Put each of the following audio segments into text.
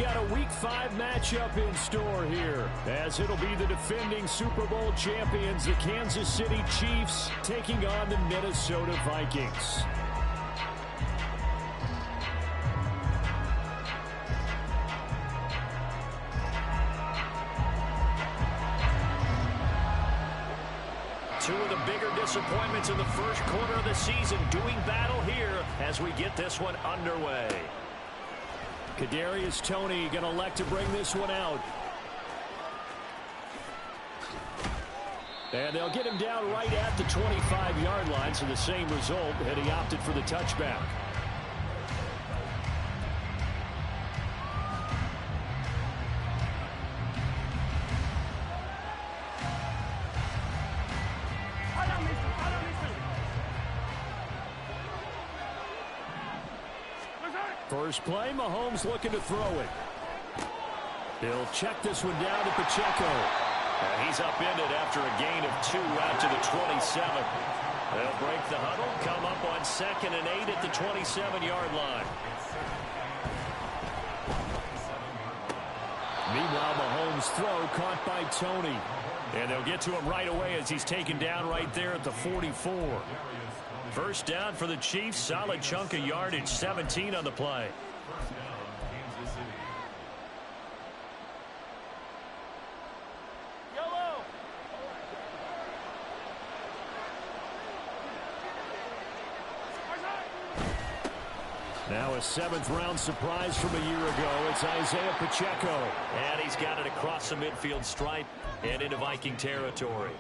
got a Week 5 matchup in store here, as it'll be the defending Super Bowl champions, the Kansas City Chiefs, taking on the Minnesota Vikings. Two of the bigger disappointments in the first quarter of the season doing battle here as we get this one underway. Kadarius Toney going to elect to bring this one out. And they'll get him down right at the 25-yard line, so the same result, and he opted for the touchback. First play, Mahomes looking to throw it. He'll check this one down to Pacheco. He's upended after a gain of 2 out to the 27. They'll break the huddle, come up on 2nd and 8 at the 27-yard line. Meanwhile, Mahomes' throw caught by Toney. And they'll get to him right away as he's taken down right there at the 44. First down for the Chiefs, solid chunk of yardage, 17 on the play. Now a 7th-round surprise from a year ago. It's Isaiah Pacheco. And he's got it across the midfield stripe and into Viking territory.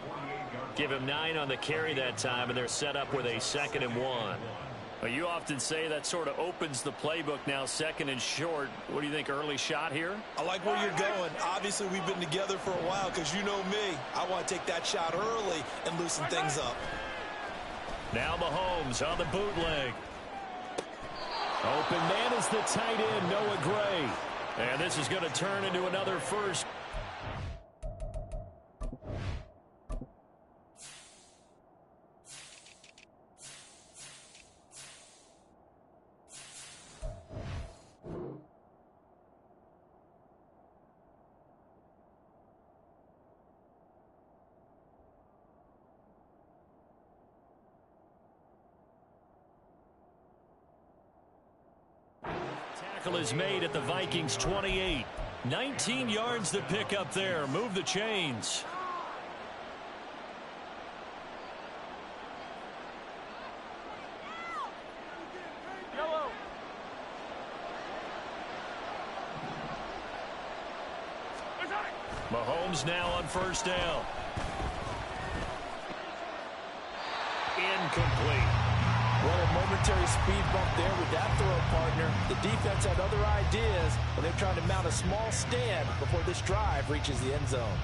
Give him 9 on the carry that time, and they're set up with a 2nd and 1. Well, you often say that sort of opens the playbook now, 2nd and short. What do you think, early shot here? I like where you're going. Obviously, we've been together for a while because you know me. I want to take that shot early and loosen things up. Now Mahomes on the bootleg. Open man is the tight end, Noah Gray. And this is going to turn into another first. Tackle is made at the Vikings 28. 19 yards to pick up there. Move the chains. Mahomes now on first down. Incomplete. Well, a momentary speed bump there with that throw, partner. The defense had other ideas when they're trying to mount a small stand before this drive reaches the end zone.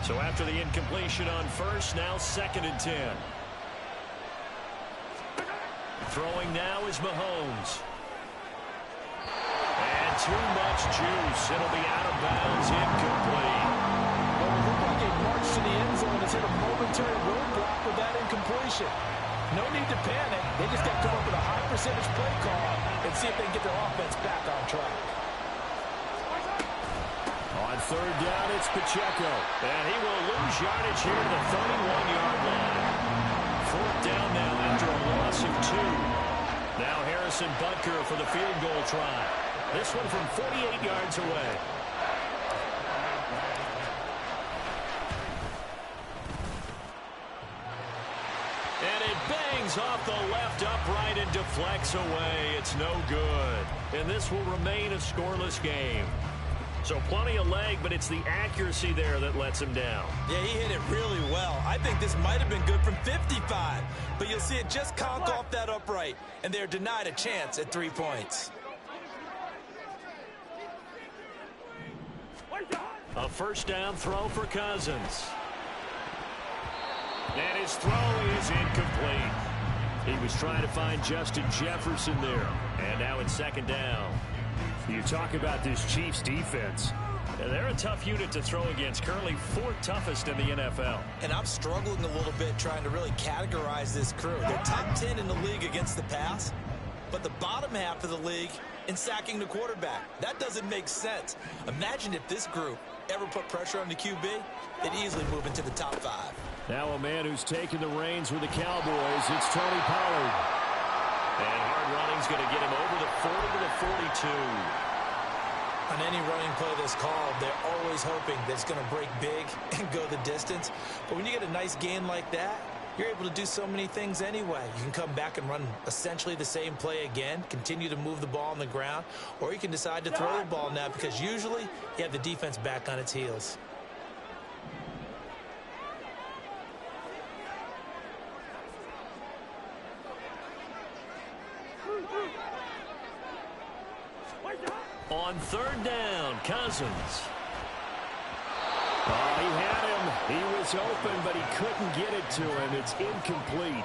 So after the incompletion on first, now 2nd and 10. Throwing now is Mahomes. And too much juice. It'll be out of bounds, incomplete. Well, it looked like a march to the end zone has hit a momentary roadblock with that incompletion. No need to panic. They just got to come up with a high percentage play call and see if they can get their offense back on track. On third down, it's Pacheco. And he will lose yardage here to the 31-yard line. 4th down now after a loss of 2. Now Harrison Butker for the field goal try. This one from 48 yards away. And it bangs off the left upright and deflects away. It's no good. And this will remain a scoreless game. So plenty of leg, but it's the accuracy there that lets him down. Yeah, he hit it really well. I think this might have been good from 55. But you'll see it just conk off that upright. And they're denied a chance at 3 points. A first down throw for Cousins. And his throw is incomplete. He was trying to find Justin Jefferson there. And now it's 2nd down. You talk about this Chiefs defense. They're a tough unit to throw against, currently 4th toughest in the NFL. And I'm struggling a little bit trying to really categorize this crew. They're top 10 in the league against the pass, but the bottom half of the league in sacking the quarterback. That doesn't make sense. Imagine if this group ever put pressure on the QB, they'd easily move into the top 5. Now a man who's taken the reins with the Cowboys, it's Tony Pollard. And hard running's going to get him over the 40 to the 42. On any running play that's called, they're always hoping that it's going to break big and go the distance. But when you get a nice gain like that, you're able to do so many things anyway. You can come back and run essentially the same play again, continue to move the ball on the ground, or you can decide to throw the ball now because usually you have the defense back on its heels. On 3rd down, Cousins. Oh, he had him. He was open, but he couldn't get it to him. It's incomplete.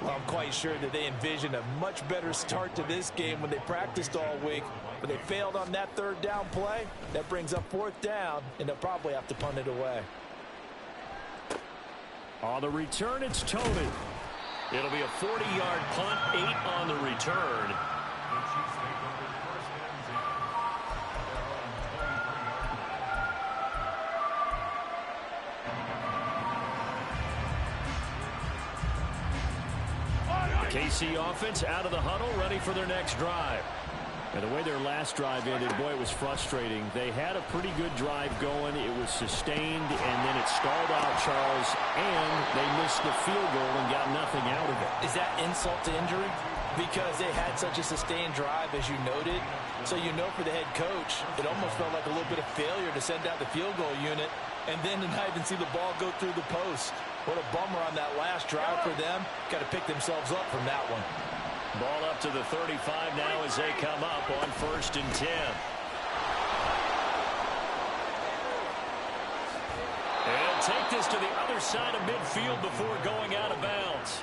Well, I'm quite sure that they envisioned a much better start to this game when they practiced all week, but they failed on that 3rd down play. That brings up 4th down, and they'll probably have to punt it away. On the return, it's Tony. It'll be a 40-yard punt, 8 on the return. KC offense out of the huddle, ready for their next drive. And the way their last drive ended, boy, it was frustrating. They had a pretty good drive going. It was sustained, and then it stalled out, Charles, and they missed the field goal and got nothing out of it. Is that insult to injury? Because they had such a sustained drive, as you noted. So you know for the head coach, it almost felt like a little bit of failure to send out the field goal unit and then to not even see the ball go through the post. What a bummer on that last drive for them. Got to pick themselves up from that one. Ball up to the 35 now as they come up on 1st and 10. And take this to the other side of midfield before going out of bounds.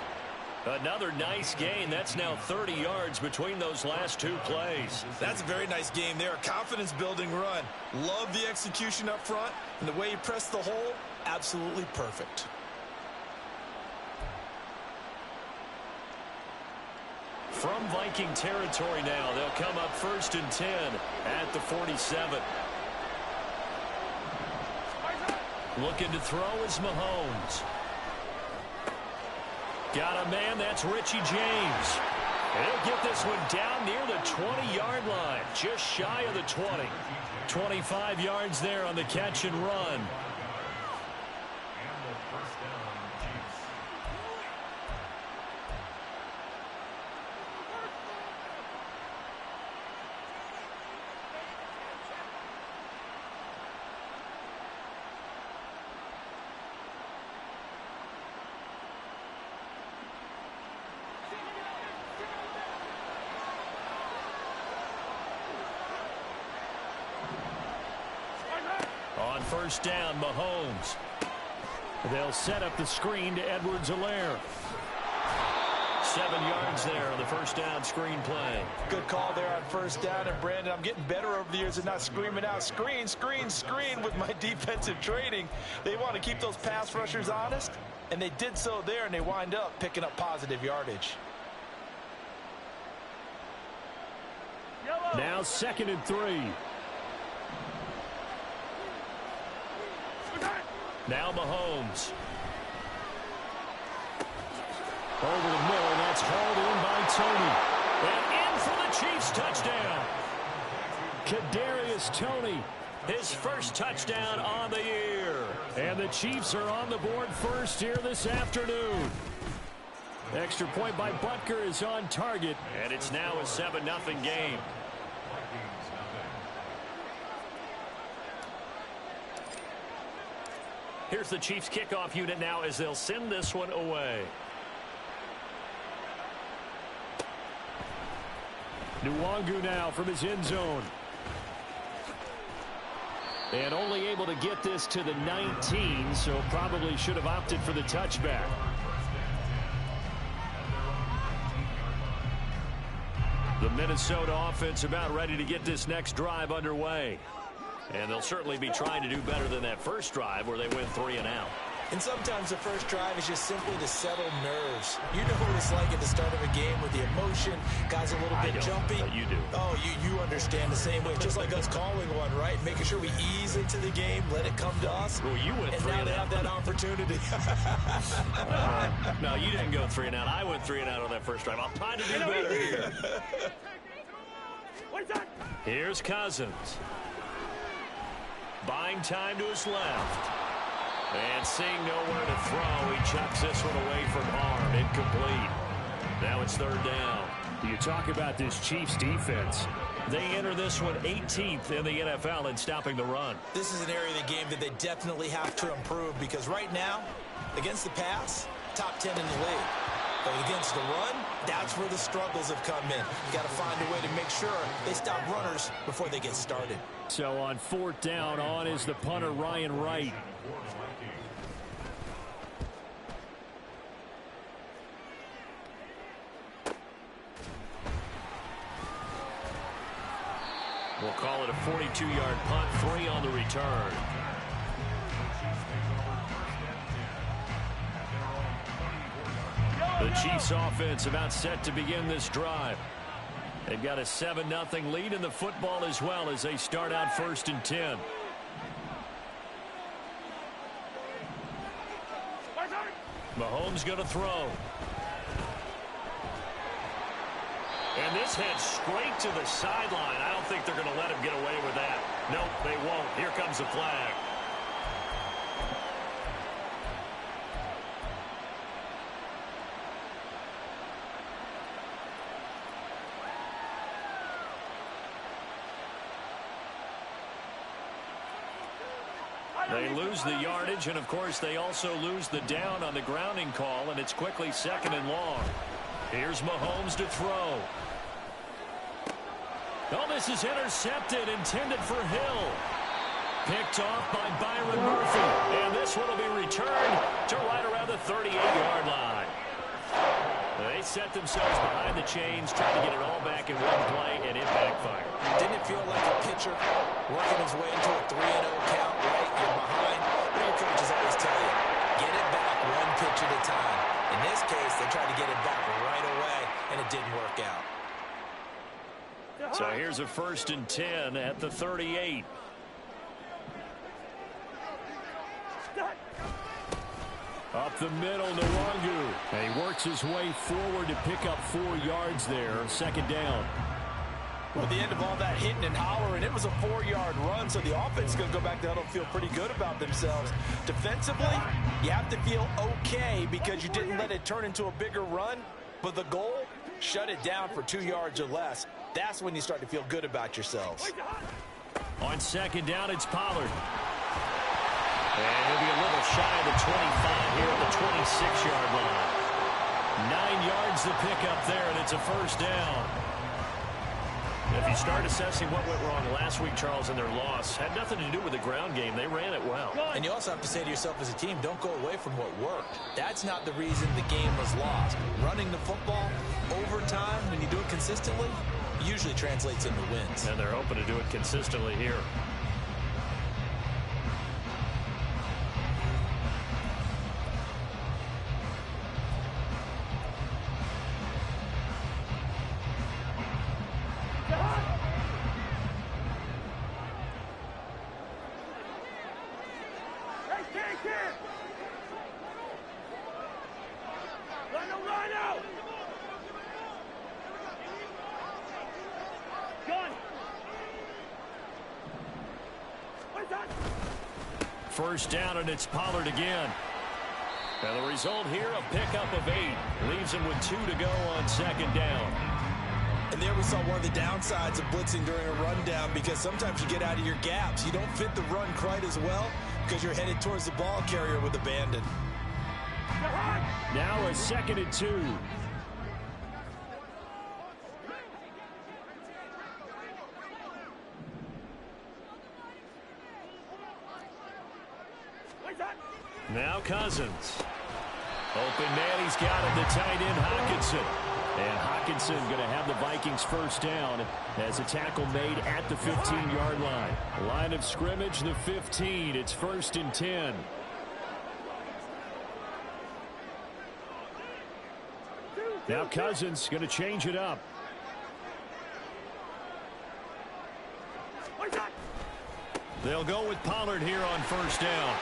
Another nice gain. That's now 30 yards between those last 2 plays. That's a very nice game there. Confidence-building run. Love the execution up front, and the way he pressed the hole, absolutely perfect. From Viking territory now, they'll come up 1st and 10 at the 47. Looking to throw is Mahomes. Got a man, that's Richie James. And he'll get this one down near the 20-yard line, just shy of the 20. 25 yards there on the catch and run. On 1st down, Mahomes. They'll set up the screen to Edwards-Helaire. 7 yards there on the 1st down screen play. Good call there on 1st down. And, Brandon, I'm getting better over the years at not screaming out, screen, screen, screen with my defensive training. They want to keep those pass rushers honest, and they did so there, and they wind up picking up positive yardage. Now 2nd and 3. Now Mahomes. Over the middle, that's hauled in by Tony. And in for the Chiefs touchdown. Kadarius Toney, his first touchdown on the year. And the Chiefs are on the board first here this afternoon. Extra point by Butker is on target. And it's now a 7-0 game. Here's the Chiefs kickoff unit now as they'll send this one away. Nwangu now from his end zone. And only able to get this to the 19, so probably should have opted for the touchback. The Minnesota offense about ready to get this next drive underway. And they'll certainly be trying to do better than that first drive where they went 3 and out. And sometimes the first drive is just simply to settle nerves. You know what it's like at the start of a game with the emotion, guys a little bit jumpy. But you do. Oh, you understand the same way. Just like us calling one, right? Making sure we ease into the game, let it come to us. Well, you went 3 and out. And now they have that opportunity. No, you didn't go 3 and out. I went 3 and out on that first drive. I'm trying to do better here. Here's Cousins. Buying time to his left. And seeing nowhere to throw, he chucks this one away from harm. Incomplete. Now it's 3rd down. You talk about this Chiefs defense. They enter this one 18th in the NFL in stopping the run. This is an area of the game that they definitely have to improve because right now, against the pass, top 10 in the league. But against the run, that's where the struggles have come in. You got to find a way to make sure they stop runners before they get started. So on 4th down, on is the punter, Ryan Wright. We'll call it a 42-yard punt, 3 on the return. The Chiefs offense about set to begin this drive. They've got a 7-0 lead in the football as well as they start out 1st and 10. Mahomes going to throw. And this heads straight to the sideline. I don't think they're going to let him get away with that. Nope, they won't. Here comes the flag. They lose the yardage, and of course they also lose the down on the grounding call, and it's quickly 2nd and long. Here's Mahomes to throw. Oh, this is intercepted, intended for Hill. Picked off by Byron Murphy, and this one will be returned to right around the 38-yard line. They set themselves behind the chains, trying to get it all back in one play, and it backfired. Didn't it feel like a pitcher working his way into a 3-0 count, right? You're behind. What do your coaches always tell you? Get it back one pitch at a time. In this case, they tried to get it back right away, and it didn't work out. So here's a 1st and 10 at the 38. Up the middle, Nwangu. And he works his way forward to pick up 4 yards there. 2nd down. Well, at the end of all that hitting and hollering, it was a 4-yard run, so the offense is going to go back to huddle and feel pretty good about themselves. Defensively, you have to feel okay because you didn't let it turn into a bigger run, but the goal, shut it down for 2 yards or less. That's when you start to feel good about yourselves. On 2nd down, it's Pollard. And he'll be a little shy of the 25 here at the 26-yard line. 9 yards to pick up there, and it's a 1st down. If you start assessing what went wrong last week, Charles, in their loss, had nothing to do with the ground game. They ran it well. And you also have to say to yourself as a team, don't go away from what worked. That's not the reason the game was lost. Running the football, overtime, when you do it consistently, usually translates into wins. And they're hoping to do it consistently here. First down, and it's Pollard again. And the result here, a pickup of 8. Leaves him with 2 to go on 2nd down. And there we saw one of the downsides of blitzing during a rundown because sometimes you get out of your gaps. You don't fit the run quite as well because you're headed towards the ball carrier with abandon. Now a 2nd and 2. Now Cousins. Open man, he's got him, the tight end, Hockenson. And Hawkinson going to have the Vikings first down as a tackle made at the 15-yard line. Line of scrimmage, the 15. It's 1st and 10. Now Cousins going to change it up. They'll go with Pollard here on first down.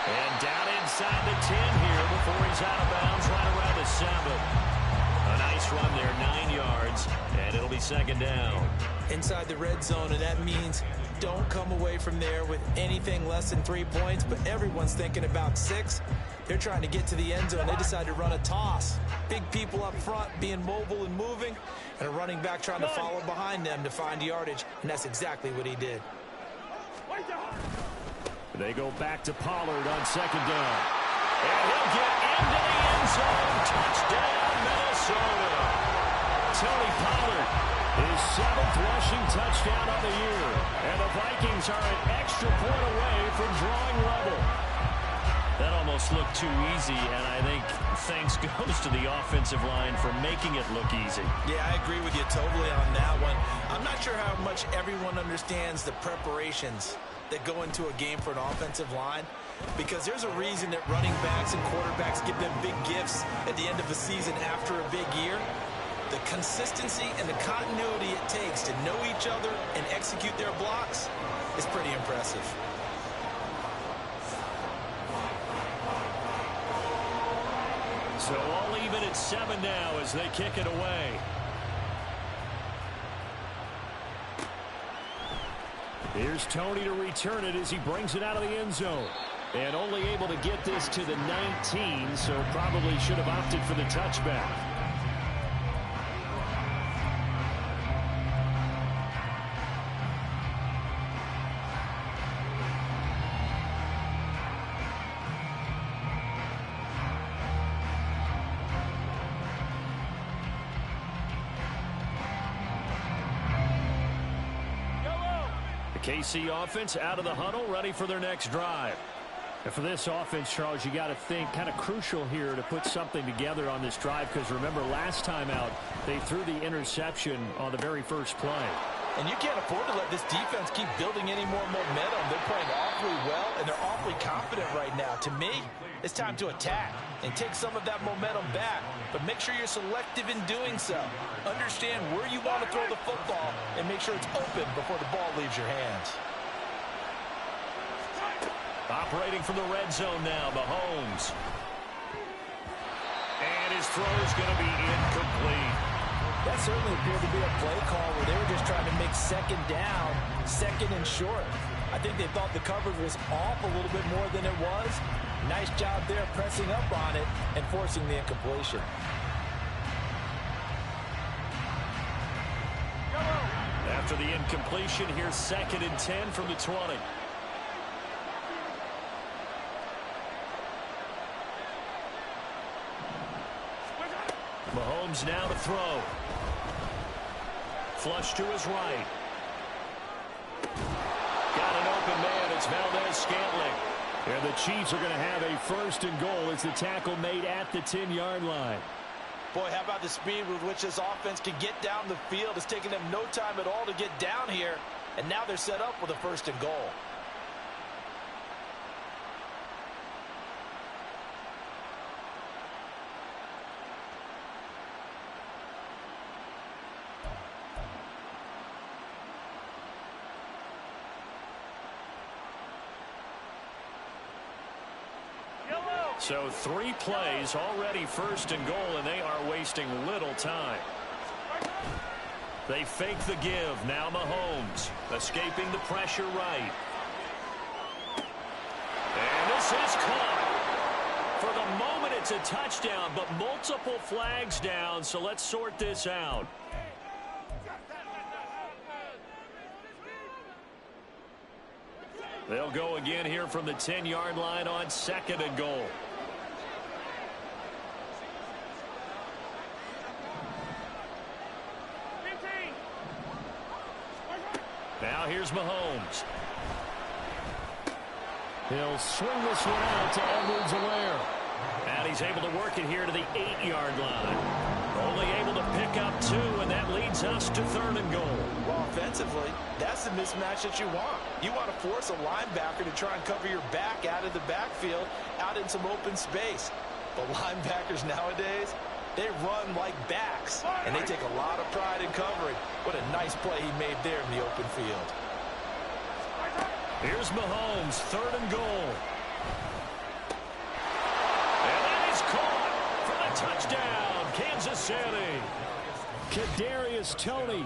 And down inside the 10 here before he's out of bounds right around the 7. A nice run there, 9 yards, and it'll be 2nd down. Inside the red zone, and that means don't come away from there with anything less than 3 points, but everyone's thinking about 6. They're trying to get to the end zone. They decide to run a toss. Big people up front being mobile and moving, and a running back trying to follow behind them to find yardage, and that's exactly what he did. They go back to Pollard on 2nd down. And he'll get into the end zone. Touchdown, Minnesota. Tony Pollard, his 7th rushing touchdown on the year. And the Vikings are an extra point away from drawing level. That almost looked too easy, and I think thanks goes to the offensive line for making it look easy. Yeah, I agree with you totally on that one. I'm not sure how much everyone understands the preparations that go into a game for an offensive line, because there's a reason that running backs and quarterbacks give them big gifts at the end of a season after a big year. The consistency and the continuity it takes to know each other and execute their blocks is pretty impressive. So all even at 7 now as they kick it away. Here's Tony to return it as he brings it out of the end zone. And only able to get this to the 19, so probably should have opted for the touchback. KC offense out of the huddle, ready for their next drive. And for this offense, Charles, you got to think kind of crucial here to put something together on this drive, because remember last time out they threw the interception on the very first play. And you can't afford to let this defense keep building any more momentum. They're playing awfully well, and they're awfully confident right now. To me, it's time to attack and take some of that momentum back. But make sure you're selective in doing so. Understand where you want to throw the football and make sure it's open before the ball leaves your hands. Operating from the red zone now, Mahomes. And his throw is going to be incomplete. That certainly appeared to be a play call where they were just trying to make 2nd down, 2nd and short. I think they thought the coverage was off a little bit more than it was. Nice job there pressing up on it and forcing the incompletion. After the incompletion, here's 2nd and 10 from the 20. Mahomes now to throw. Flush to his right. Got an open man. It's Valdez-Scantling. And the Chiefs are going to have a 1st and goal as the tackle made at the 10-yard line. Boy, how about the speed with which this offense can get down the field? It's taken them no time at all to get down here, and now they're set up with a 1st and goal. So 3 plays, already 1st and goal, and they are wasting little time. They fake the give. Now Mahomes escaping the pressure right. And this is caught. For the moment, it's a touchdown, but multiple flags down, so let's sort this out. They'll go again here from the 10-yard line on 2nd and goal. Now here's Mahomes. He'll swing this one out to Edwards-Helaire. And he's able to work it here to the 8-yard line. Only able brings us to 3rd and goal. Well, offensively, that's the mismatch that you want. You want to force a linebacker to try and cover your back out of the backfield, out in some open space. But linebackers nowadays, they run like backs, and they take a lot of pride in covering. What a nice play he made there in the open field. Here's Mahomes, 3rd and goal. And that is caught for the touchdown, Kansas City. Kadarius Toney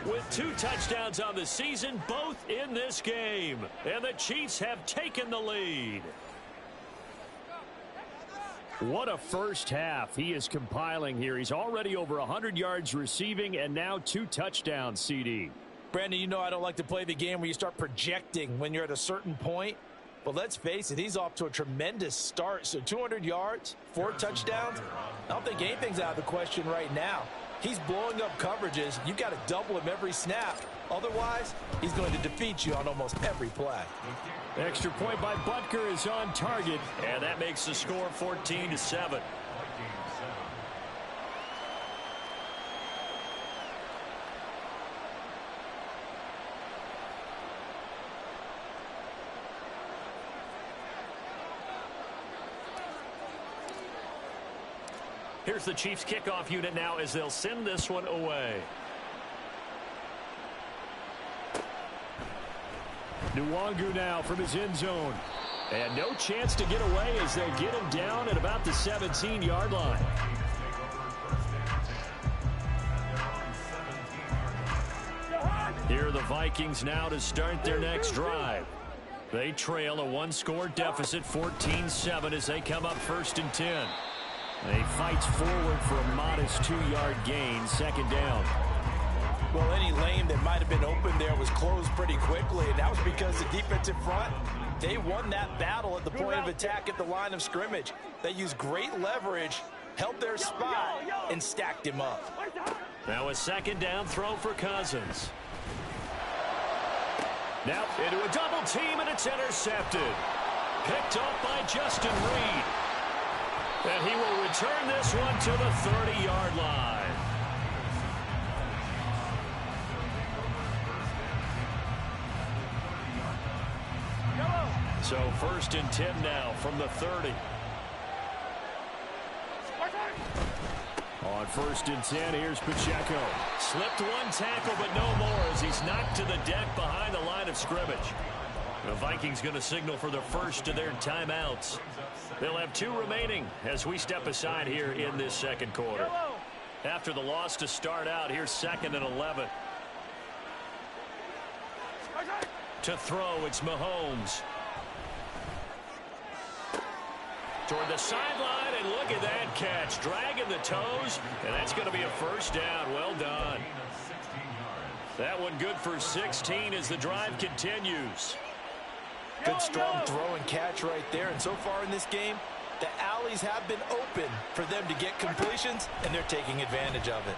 With 2 touchdowns on the season, both in this game. And the Chiefs have taken the lead. What a first half he is compiling here. He's already over 100 yards receiving and now 2 touchdowns, CD. Brandon, you know I don't like to play the game where you start projecting when you're at a certain point. But let's face it, he's off to a tremendous start. So 200 yards, 4 touchdowns. I don't think anything's out of the question right now. He's blowing up coverages. You've got to double him every snap. Otherwise, he's going to defeat you on almost every play. Extra point by Butker is on target. And that makes the score 14-7. Here's the Chiefs kickoff unit now as they'll send this one away. Nwangu now from his end zone. And no chance to get away as they'll get him down at about the 17-yard line. Here are the Vikings now to start their next drive. They trail a 1-score deficit, 14-7, as they come up 1st and 10. They fights forward for a modest 2-yard gain, 2nd down. Well, any lane that might have been open there was closed pretty quickly, and that was because the defensive front, they won that battle at the point of attack at the line of scrimmage. They used great leverage, held their spot, and stacked him up. Now a 2nd down throw for Cousins. Now into a double team, and it's intercepted. Picked up by Justin Reed. And he will return this one to the 30-yard line. So 1st and 10 now from the 30. On 1st and 10, here's Pacheco. Slipped 1 tackle, but no more as he's knocked to the deck behind the line of scrimmage. The Vikings going to signal for the first of their timeouts. They'll have 2 remaining as we step aside here in this 2nd quarter. After the loss to start out, here's 2nd and 11. To throw, it's Mahomes. Toward the sideline, and look at that catch. Dragging the toes, and that's going to be a 1st down. Well done. That one good for 16 as the drive continues. Good strong throw and catch right there. And so far in this game, the alleys have been open for them to get completions, and they're taking advantage of it.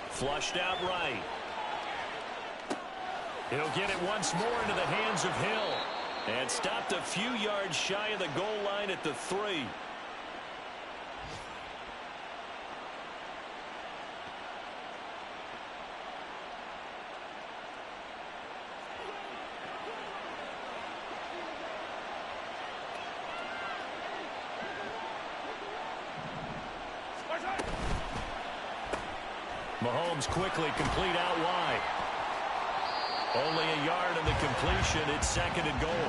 Flushed out right. He'll get it once more into the hands of Hill. And stopped a few yards shy of the goal line at the 3. Mahomes quickly complete out wide. Only a yard in the completion. It's 2nd and goal.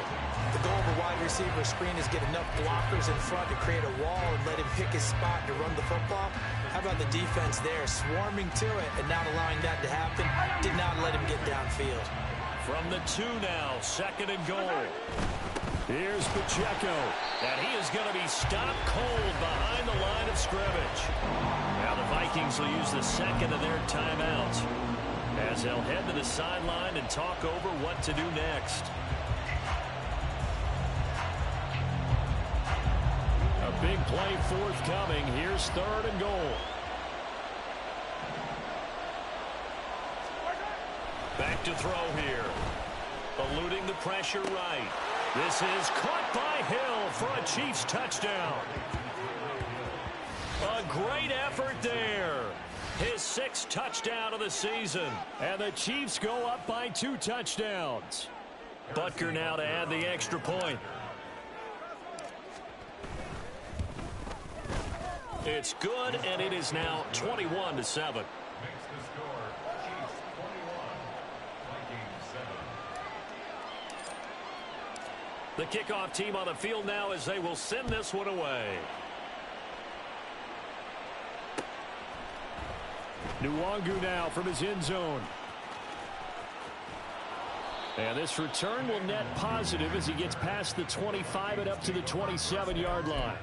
The goal of a wide receiver screen is get enough blockers in front to create a wall and let him pick his spot to run the football. How about the defense there, swarming to it and not allowing that to happen? Did not let him get downfield. From the 2 now, 2nd and goal. Here's Pacheco. And he is going to be stopped cold behind the line of scrimmage. Now the Vikings will use the 2nd of their timeouts as they'll head to the sideline and talk over what to do next. A big play forthcoming. Here's 3rd and goal. Back to throw here. Eluding the pressure right. This is caught by Hill for a Chiefs touchdown. A great effort there. His 6th touchdown of the season. And the Chiefs go up by 2 touchdowns. Butker now to add the extra point. It's good, and it is now 21-7. The kickoff team on the field now as they will send this one away. Nwangu now from his end zone. And this return will net positive as he gets past the 25 and up to the 27-yard line.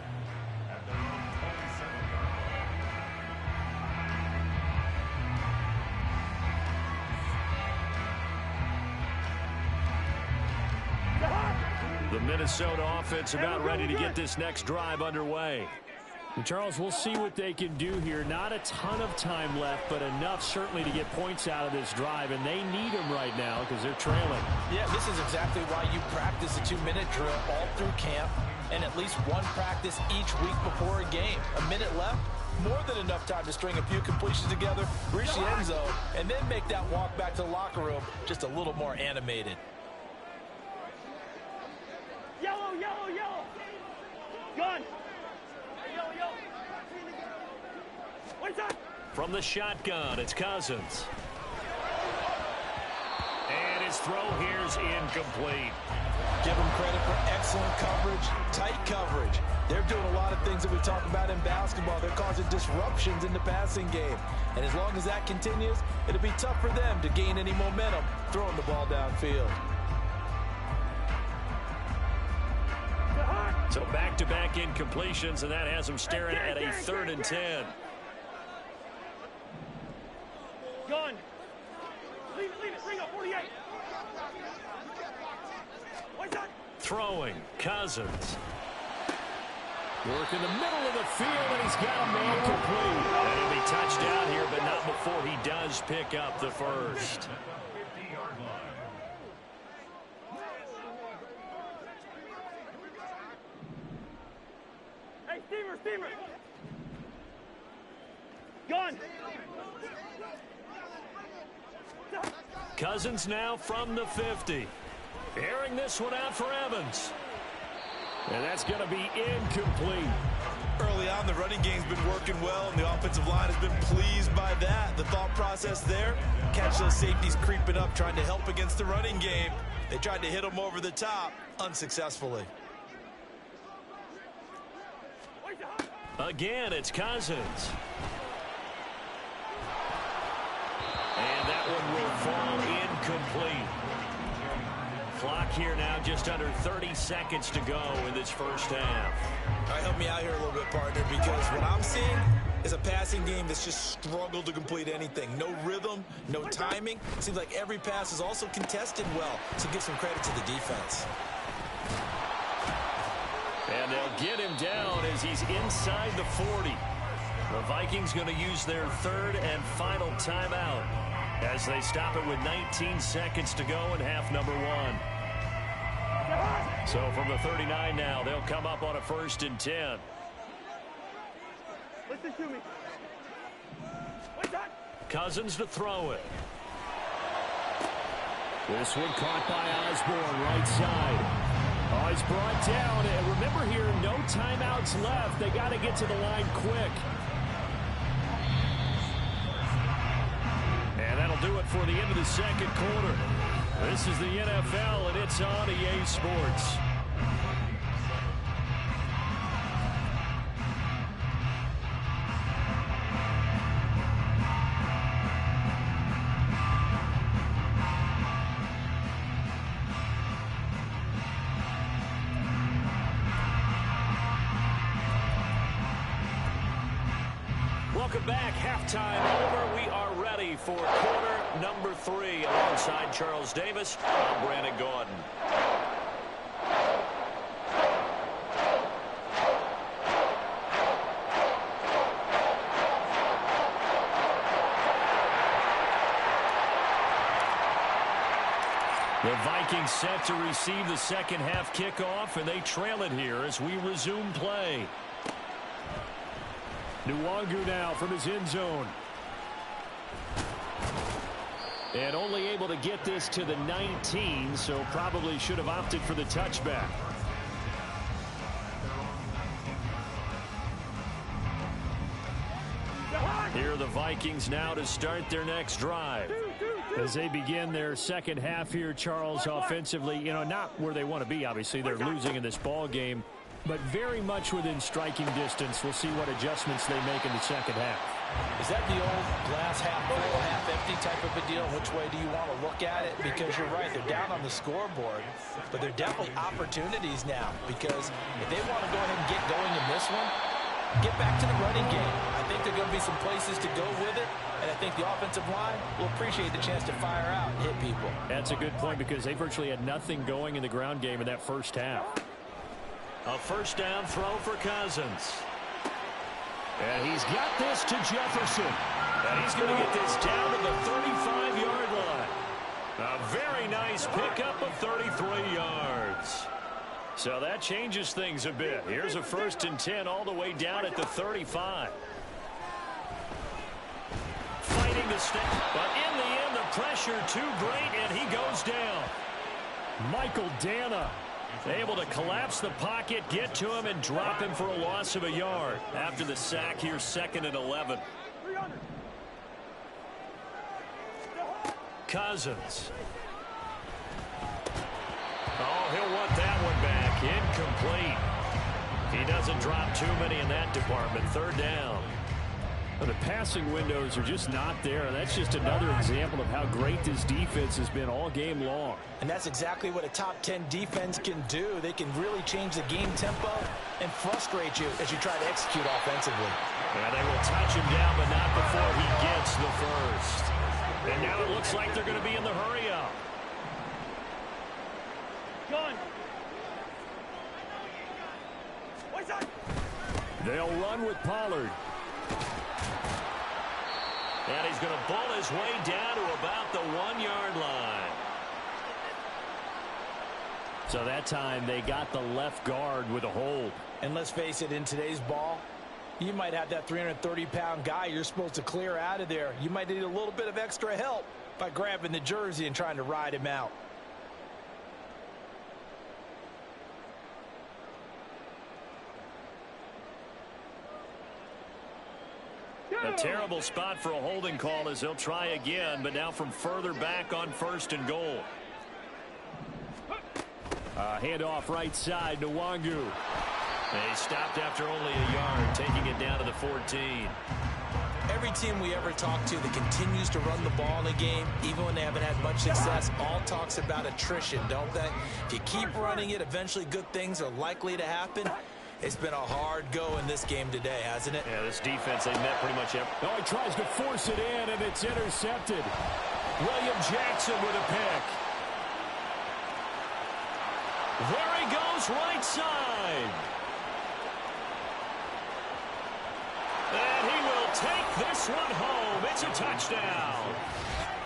The Minnesota offense about ready to get this next drive underway. And Charles, we'll see what they can do here. Not a ton of time left, but enough certainly to get points out of this drive, and they need them right now because they're trailing. Yeah, this is exactly why you practice a 2-minute drill all through camp and at least one practice each week before a game. A minute left, more than enough time to string a few completions together, reach the end zone, and then make that walk back to the locker room just a little more animated. Yellow, yellow, yellow. Gun. Yellow, yellow. What's that? From the shotgun, it's Cousins. And his throw here's incomplete. Give them credit for excellent coverage, tight coverage. They're doing a lot of things that we talk about in basketball. They're causing disruptions in the passing game. And as long as that continues, it'll be tough for them to gain any momentum throwing the ball downfield. So back-to-back incompletions, and that has them staring at a 3rd and 10. Gun. Leave it. Bring up 48. What's that? Throwing, Cousins. Work in the middle of the field, and he's got a man complete. And he'll be touched down here, but not before he does pick up the first. Hey, Steamer. Gun. Cousins now from the 50. Airing this one out for Evans. And that's going to be incomplete. Early on, the running game's been working well, and the offensive line has been pleased by that. The thought process there, catch those safeties creeping up, trying to help against the running game. They tried to hit them over the top, unsuccessfully. Again, it's Cousins. And that one will fall incomplete. Clock here now just under 30 seconds to go in this first half. All right, help me out here a little bit, partner, because what I'm seeing is a passing game that's just struggled to complete anything. No rhythm, no timing. It seems like every pass is also contested well, so give some credit to the defense. And they'll get him down as he's inside the 40. The Vikings going to use their 3rd and final timeout as they stop it with 19 seconds to go in half number 1. So from the 39 now, they'll come up on a 1st and 10. Listen to me. What's that? Cousins to throw it. This one caught by Osborne, right side. Oh, he's brought down. And remember here, no timeouts left. They got to get to the line quick. And that'll do it for the end of the second quarter. This is the NFL, and it's on EA Sports. Welcome back. Halftime over. We are ready for quarter number 3. Alongside Charles Davis, I'm Brandon Gordon. The Vikings set to receive the second half kickoff, and they trail it here as we resume play. Nwangu now from his end zone. And only able to get this to the 19, so probably should have opted for the touchback. Here are the Vikings now to start their next drive. As they begin their second half here, Charles, offensively, not where they want to be, obviously. They're losing in this ball game, but very much within striking distance. We'll see what adjustments they make in the second half. Is that the old glass half full, half empty type of a deal? Which way do you want to look at it? Because you're right, they're down on the scoreboard, but they're definitely opportunities now, because if they want to go ahead and get going in this one, get back to the running game. I think there are going to be some places to go with it, and I think the offensive line will appreciate the chance to fire out and hit people. That's a good point, because they virtually had nothing going in the ground game in that first half. A first down throw for Cousins. And he's got this to Jefferson. And he's going to get this down to the 35-yard line. A very nice pickup of 33 yards. So that changes things a bit. Here's a 1st and 10 all the way down at the 35. Fighting the snap, but in the end, the pressure too great, and he goes down. Michael Dana able to collapse the pocket, get to him, and drop him for a loss of a yard. After the sack here, 2nd and 11. Cousins. Oh, he'll want that one back. Incomplete. He doesn't drop too many in that department. 3rd down. Well, the passing windows are just not there. That's just another example of how great this defense has been all game long. And that's exactly what a top 10 defense can do. They can really change the game tempo and frustrate you as you try to execute offensively. And they will touch him down, but not before he gets the first. And now it looks like they're going to be in the hurry-up. Gun. They'll run with Pollard. And he's going to bull his way down to about the 1-yard line. So that time they got the left guard with a hold. And let's face it, in today's ball, you might have that 330-pound guy you're supposed to clear out of there. You might need a little bit of extra help by grabbing the jersey and trying to ride him out. A terrible spot for a holding call as they'll try again, but now from further back on 1st and goal. Handoff right side to Wangu. They stopped after only a yard, taking it down to the 14. Every team we ever talk to that continues to run the ball in a game, even when they haven't had much success, all talks about attrition, don't they? If you keep running it, eventually good things are likely to happen. It's been a hard go in this game today, hasn't it? Yeah, this defense, they met pretty much every... Oh, he tries to force it in, and it's intercepted. William Jackson with a pick. There he goes, right side. And he will take this one home. It's a touchdown.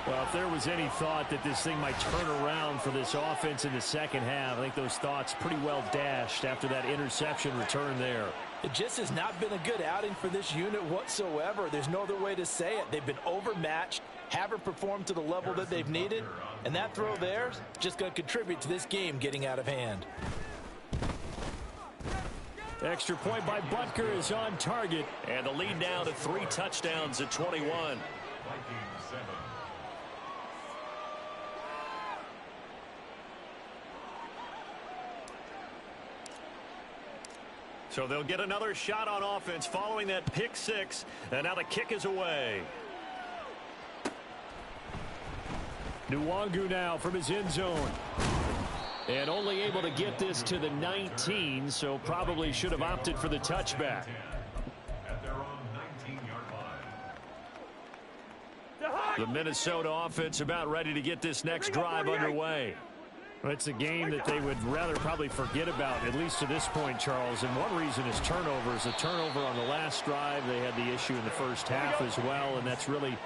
Well, if there was any thought that this thing might turn around for this offense in the second half, I think those thoughts pretty well dashed after that interception return there. It just has not been a good outing for this unit whatsoever. There's no other way to say it. They've been overmatched, haven't performed to the level that they've needed, and that throw there is just going to contribute to this game getting out of hand. Extra point by Butker is on target. And the lead now to 3 touchdowns at 21. So they'll get another shot on offense following that pick 6. And now the kick is away. Nwangu now from his end zone. And only able to get this to the 19, so probably should have opted for the touchback. The Minnesota offense about ready to get this next drive underway. It's a game that they would rather probably forget about, at least to this point, Charles. And one reason is turnovers. A turnover on the last drive. They had the issue in the first half as well, and that's really,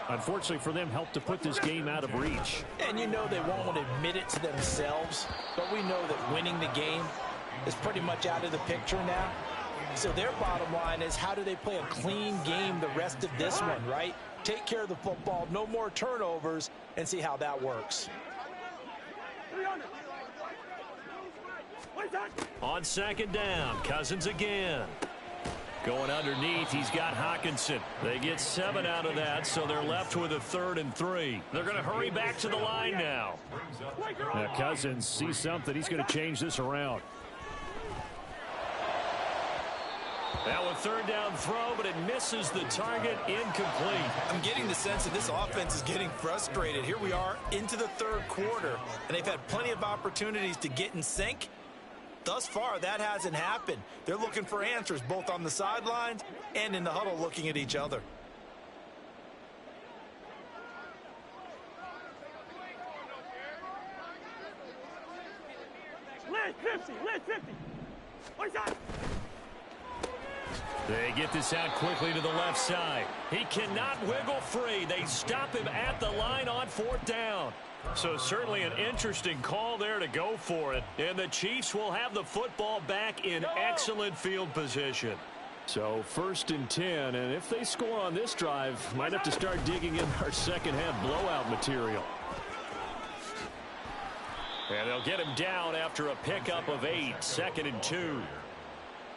unfortunately for them, helped to put this game out of reach. And you know they won't want to admit it to themselves, but we know that winning the game is pretty much out of the picture now. So their bottom line is, how do they play a clean game the rest of this one, right? Take care of the football, no more turnovers, and see how that works. On second down, Cousins again. Going underneath, he's got Hockenson. They get 7 out of that, so they're left with a 3rd and 3. They're going to hurry back to the line now. Now Cousins sees something. He's going to change this around. Now a 3rd down throw, but it misses the target, incomplete. I'm getting the sense that this offense is getting frustrated. Here we are into the 3rd quarter, and they've had plenty of opportunities to get in sync. Thus far, that hasn't happened. They're looking for answers both on the sidelines and in the huddle looking at each other. Led 50, led 50. What's that? They get this out quickly to the left side. He cannot wiggle free. They stop him at the line on 4th down. So certainly an interesting call there to go for it. And the Chiefs will have the football back in excellent field position. So 1st and 10, and if they score on this drive, might have to start digging in our second half blowout material. And they'll get him down after a pickup of 8, 2nd and 2.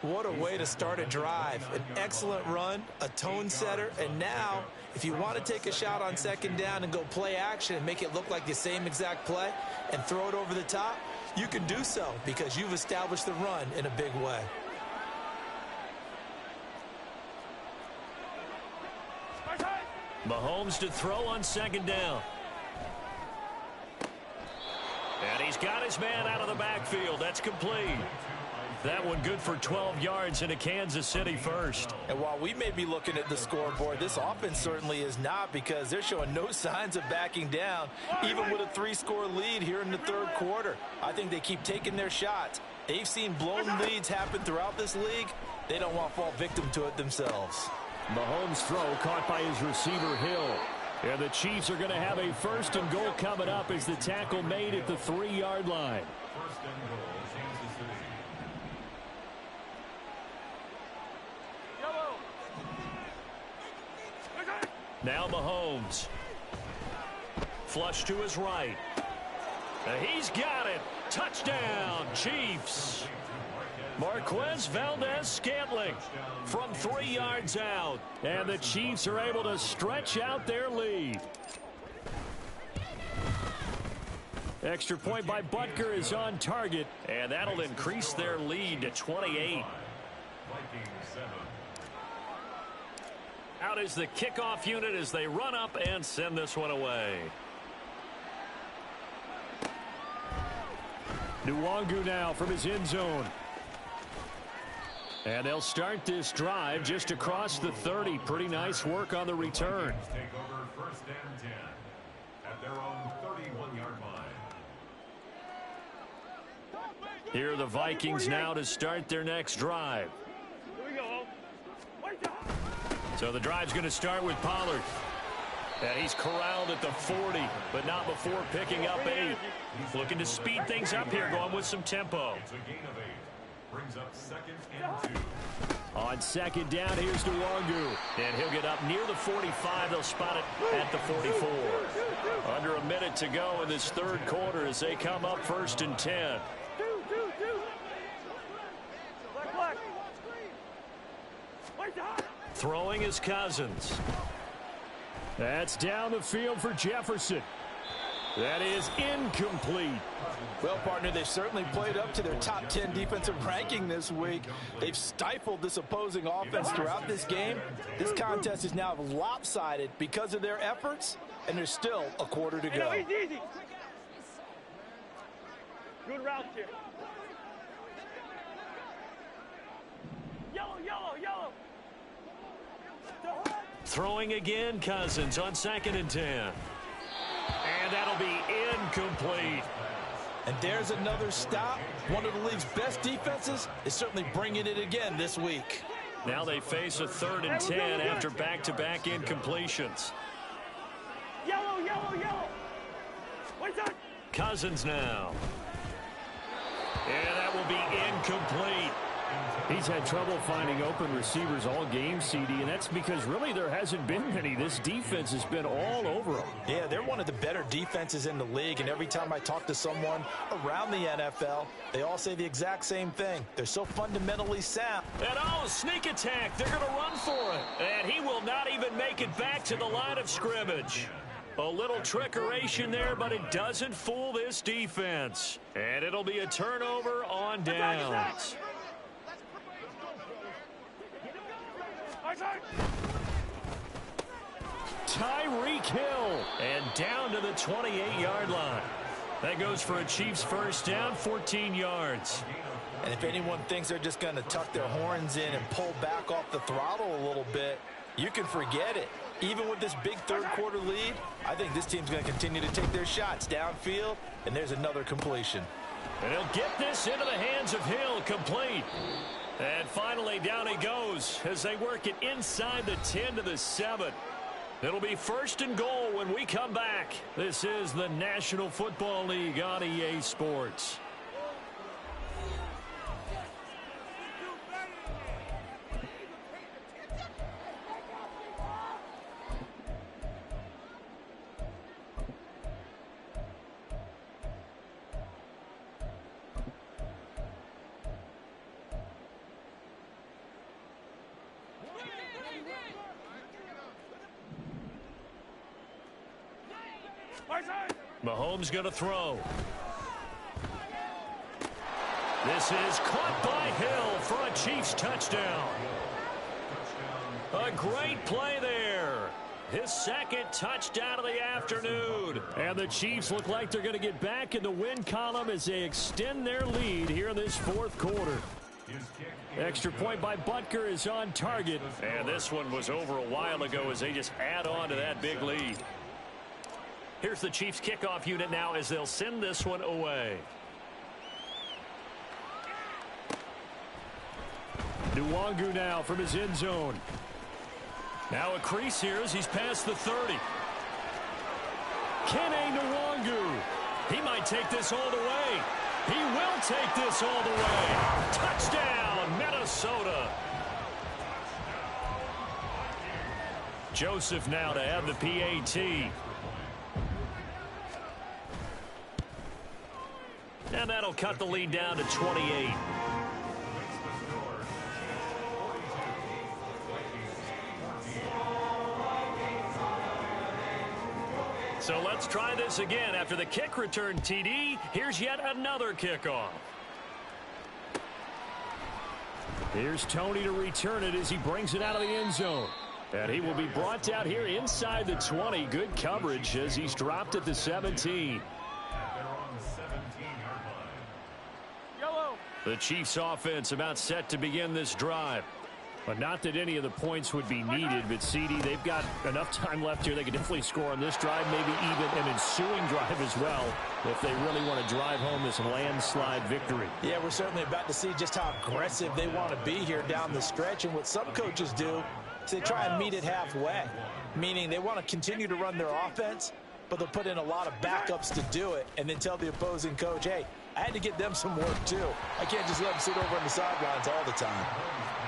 What a way to start a drive. An excellent run, a tone setter, and now if you want to take a shot on 2nd down and go play action and make it look like the same exact play and throw it over the top, you can do so because you've established the run in a big way. Mahomes to throw on 2nd down. And he's got his man out of the backfield. That's complete. That one good for 12 yards into Kansas City first. And while we may be looking at the scoreboard, this offense certainly is not, because they're showing no signs of backing down, even with a 3-score lead here in the 3rd quarter. I think they keep taking their shots. They've seen blown leads happen throughout this league. They don't want to fall victim to it themselves. Mahomes' throw caught by his receiver, Hill. And the Chiefs are going to have a 1st and goal coming up as the tackle made at the 3-yard line. Now Mahomes. Flush to his right. He's got it. Touchdown, Chiefs. Marquez Valdez-Scantling from 3 yards out. And the Chiefs are able to stretch out their lead. Extra point by Butker is on target. And that'll increase their lead to 28. Out is the kickoff unit as they run up and send this one away. Nwangu now from his end zone. And they'll start this drive just across the 30. Pretty nice work on the return. Take over 1st and 10 at their own 31-yard line. Here are the Vikings now to start their next drive. Here we go. So the drive's going to start with Pollard. And he's corralled at the 40, but not before picking up 8. Looking to speed things up here, going with some tempo. It's a gain of 8. Brings up 2nd and 2. On 2nd down, here's Nwangu. And he'll get up near the 45. They'll spot it at the 44. Under a minute to go in this 3rd quarter as they come up 1st and 10. Throwing is Cousins. That's down the field for Jefferson. That is incomplete. Well, partner, they've certainly played up to their top 10 defensive ranking this week. They've stifled this opposing offense throughout this game. This contest is now lopsided because of their efforts, and there's still a quarter to go. Easy. Good route here. Yellow. Throwing again, Cousins on 2nd and 10. And that'll be incomplete. And there's another stop. One of the league's best defenses is certainly bringing it again this week. Now they face a 3rd and 10 after back-to-back incompletions. Yellow. What's that? Cousins now. And that will be incomplete. He's had trouble finding open receivers all game, CD, and that's because really there hasn't been many. This defense has been all over them. Yeah, they're one of the better defenses in the league, and every time I talk to someone around the NFL, they all say the exact same thing. They're so fundamentally sound. And sneak attack. They're going to run for it. And he will not even make it back to the line of scrimmage. A little trickeration there, but it doesn't fool this defense. And it'll be a turnover on downs. Tyreek Hill, and down to the 28-yard line. That goes for a Chiefs first down, 14 yards. And if anyone thinks they're just going to tuck their horns in and pull back off the throttle a little bit, you can forget it. Even with this big third-quarter lead, I think this team's going to continue to take their shots downfield, and there's another completion. And he'll get this into the hands of Hill, complete. And finally, down he goes as they work it inside the 10 to the 7. It'll be first and goal when we come back. This is the National Football League on EA Sports. Mahomes going to throw. This is caught by Hill for a Chiefs touchdown. A great play there. His second touchdown of the afternoon. And the Chiefs look like they're going to get back in the win column as they extend their lead here in this fourth quarter. Extra point by Butker is on target. And this one was over a while ago as they just add on to that big lead. Here's the Chiefs kickoff unit now as they'll send this one away. Nwangu now from his end zone. Now a crease here as he's past the 30. Kene Nwangu. He might take this all the way. He will take this all the way. Touchdown, Minnesota. Joseph now to have the PAT. And that'll cut the lead down to 28. So let's try this again. After the kick return TD, here's yet another kickoff. Here's Tony to return it as he brings it out of the end zone. And he will be brought down here inside the 20. Good coverage as he's dropped at the 17. The Chiefs offense about set to begin this drive. But not that any of the points would be needed, but CD, they've got enough time left here. They can definitely score on this drive, maybe even an ensuing drive as well, if they really want to drive home this landslide victory. Yeah, we're certainly about to see just how aggressive they want to be here down the stretch. And what some coaches do is they try and meet it halfway, meaning they want to continue to run their offense, but they'll put in a lot of backups to do it and then tell the opposing coach, hey, I had to get them some work too. I can't just let them sit over on the sidelines all the time.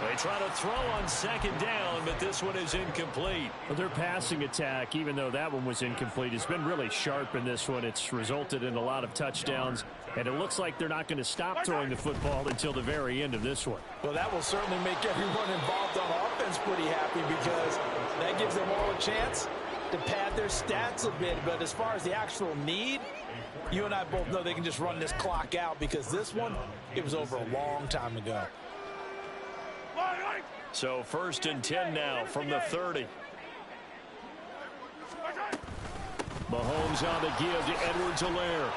They try to throw on second down, but this one is incomplete. Well, their passing attack, even though that one was incomplete, has been really sharp in this one. It's resulted in a lot of touchdowns, and it looks like they're not going to stop throwing the football until the very end of this one. Well, that will certainly make everyone involved on offense pretty happy because that gives them all a chance to pad their stats a bit. But as far as the actual need, you and I both know they can just run this clock out because this one, it was over a long time ago. So first and 10 now from the 30. Mahomes on the give to Edwards-Helaire.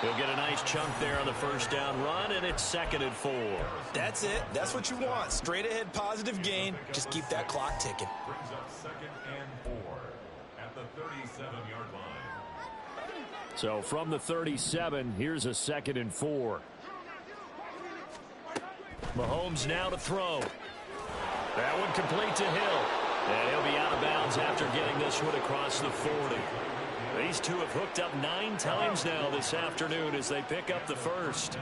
He'll get a nice chunk there on the first down run, and it's 2nd and 4. That's it. That's what you want. Straight ahead positive gain. Just keep that clock ticking. Brings up 2nd and 4 at the 37-yard line. So from the 37, here's a 2nd and 4. Mahomes now to throw. That one complete to Hill. And he'll be out of bounds after getting this one across the 40. These two have hooked up 9 times now this afternoon as they pick up the first.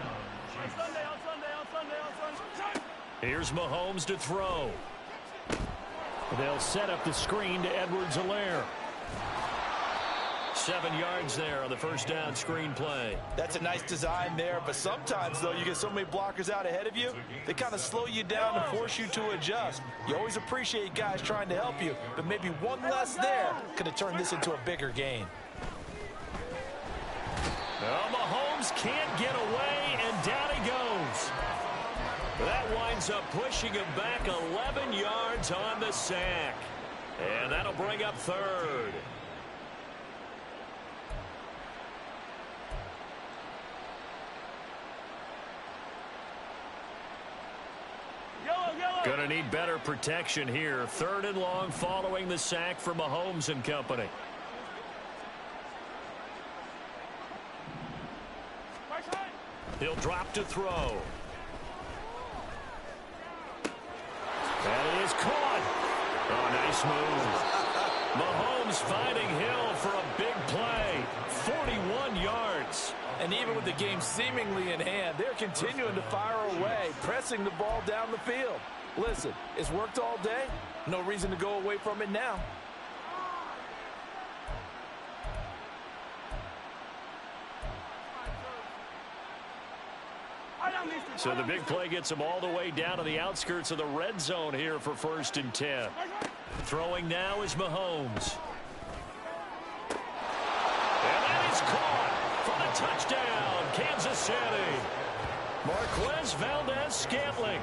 Here's Mahomes to throw. They'll set up the screen to Edwards-Helaire. 7 yards there on the first down screen play. That's a nice design there, but sometimes, though, you get so many blockers out ahead of you, they kind of slow you down and force you to adjust. You always appreciate guys trying to help you, but maybe one less there could have turned this into a bigger gain. Well, Mahomes can't get away, and down he goes. That winds up pushing him back 11 yards on the sack. And that'll bring up third. Gonna need better protection here. 3rd and long following the sack for Mahomes and company. He'll drop to throw. That is caught. Oh, nice move. Mahomes finding Hill for a big play. 41 yards. And even with the game seemingly in hand, they're continuing to fire away, pressing the ball down the field. Listen, it's worked all day. No reason to go away from it now. So the big play gets him all the way down to the outskirts of the red zone here for 1st and 10. Throwing now is Mahomes. And that is caught for the touchdown, Kansas City. Marquez Valdez-Scantling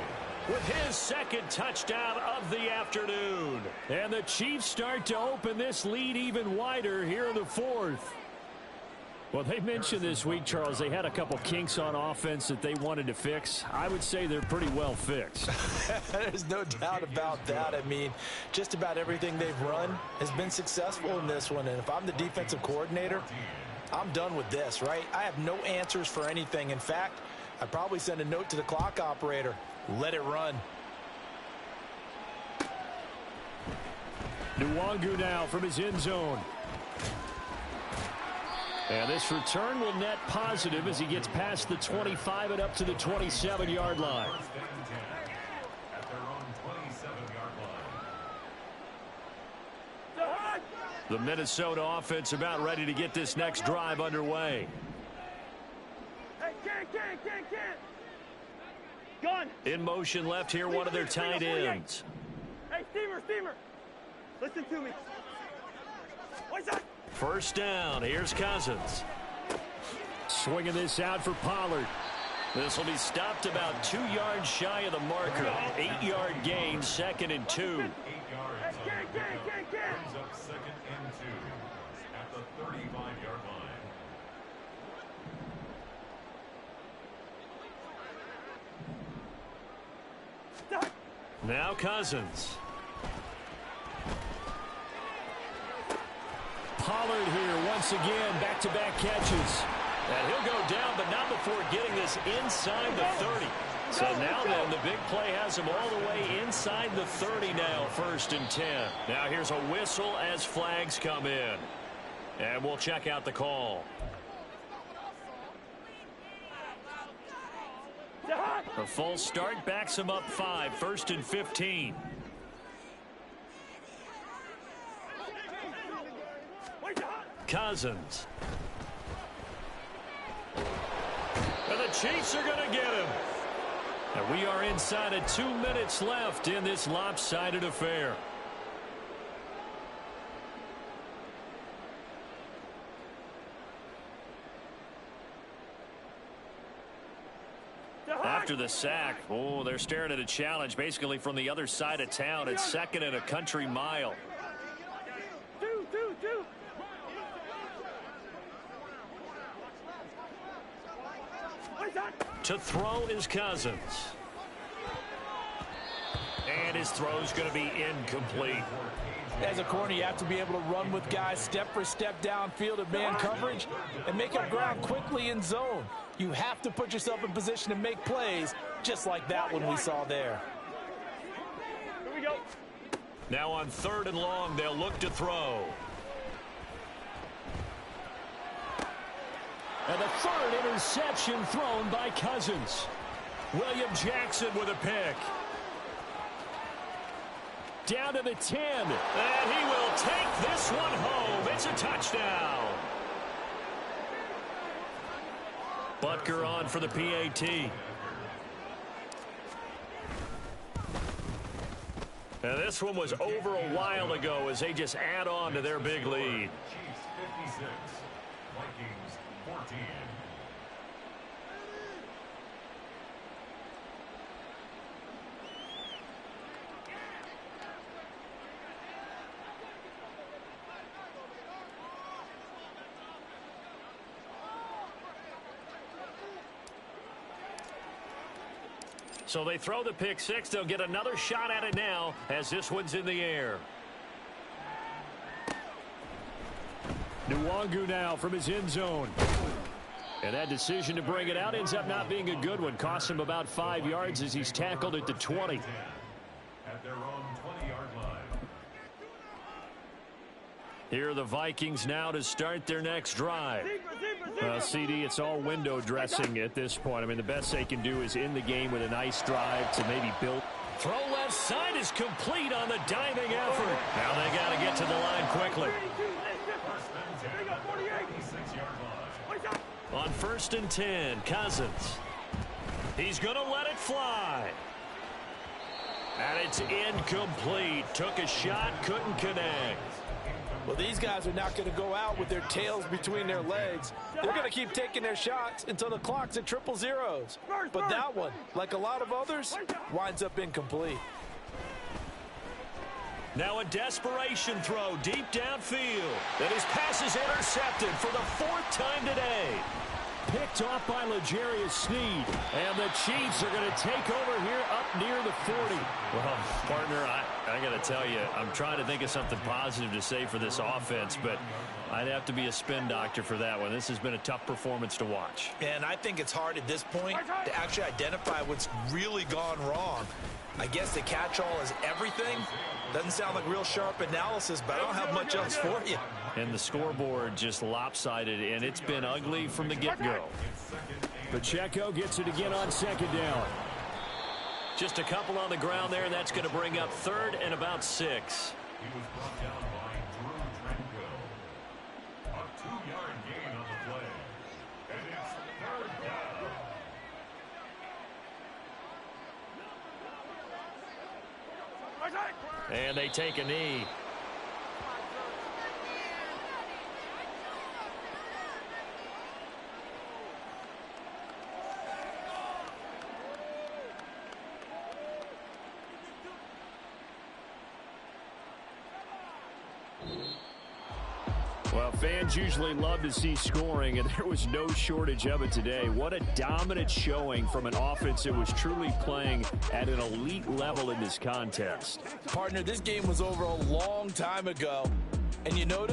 with his 2nd touchdown of the afternoon. And the Chiefs start to open this lead even wider here in the 4th. Well, they mentioned this week, Charles, they had a couple kinks on offense that they wanted to fix. I would say they're pretty well fixed. There's no doubt about that. I mean, just about everything they've run has been successful in this one. And if I'm the defensive coordinator, I'm done with this, right? I have no answers for anything. In fact, I'd probably send a note to the clock operator. Let it run. Nwangu now from his end zone. And this return will net positive as he gets past the 25 and up to the 27-yard line. The Minnesota offense about ready to get this next drive underway. Hey, Gun. In motion left here, one of their tight ends. Hey, Steamer. Listen to me. What's that? 1st down. Here's Cousins. Swinging this out for Pollard. This will be stopped about 2 yards shy of the marker. 8-yard gain, 2nd and 2. 8 yards brings up 2nd and 2 at the 35-yard line. Now Cousins. Pollard here once again, back-to-back catches. And he'll go down, but not before getting this inside the 30. So now then, the big play has him all the way inside the 30 now, 1st and 10. Now here's a whistle as flags come in. And we'll check out the call. The full start backs him up 5, 1st and 15. Cousins. And the Chiefs are going to get him. And we are inside of 2 minutes left in this lopsided affair. After the sack, oh, they're staring at a challenge basically from the other side of town. It's 2nd and a country mile. Two. To throw is Cousins. And his throw's going to be incomplete. As a corner, you have to be able to run with guys step for step downfield of man coverage and make up ground quickly in zone. You have to put yourself in position to make plays just like that one we saw there. Here we go. Now on 3rd and long, they'll look to throw. And the 3rd interception thrown by Cousins. William Jackson with a pick. down to the 10. And he will take this one home. It's a touchdown. Butker on for the PAT. Now this one was over a while ago as they just add on to their big lead. Chiefs 56, Vikings 14. So they throw the pick six. They'll get another shot at it now as this one's in the air. Nwangu now from his end zone. And that decision to bring it out ends up not being a good one. Costs him about 5 yards as he's tackled at the 20. At their own 20-yard line. Here are the Vikings now to start their next drive. CD, it's all window dressing at this point. I mean, the best they can do is in the game with a nice drive to maybe build. Throw left side is complete on the diving effort. Now they got to get to the line quickly. On 1st and 10, Cousins. He's going to let it fly. And it's incomplete. Took a shot, couldn't connect. Well, these guys are not going to go out with their tails between their legs. They're going to keep taking their shots until the clock's at 000. But that one, like a lot of others, winds up incomplete. Now a desperation throw deep downfield. And his pass is intercepted for the 4th time today. Picked off by L'Jarius Sneed. And the Chiefs are going to take over here up near the 40. Well, partner, I got to tell you, I'm trying to think of something positive to say for this offense, but I'd have to be a spin doctor for that one. This has been a tough performance to watch. And I think it's hard at this point to actually identify what's really gone wrong. I guess the catch-all is everything. Doesn't sound like real sharp analysis, but I don't have much else for you. And the scoreboard just lopsided, and it's been ugly from the get-go. Pacheco gets it again on 2nd down. Just a couple on the ground there, and that's going to bring up 3rd and about 6. He was brought down by Drew Tranquil. A 2-yard gain on the play. And it's 3rd down. And they take a knee. Well, fans usually love to see scoring, and there was no shortage of it today. What a dominant showing from an offense that was truly playing at an elite level in this contest. Partner, this game was over a long time ago, and you notice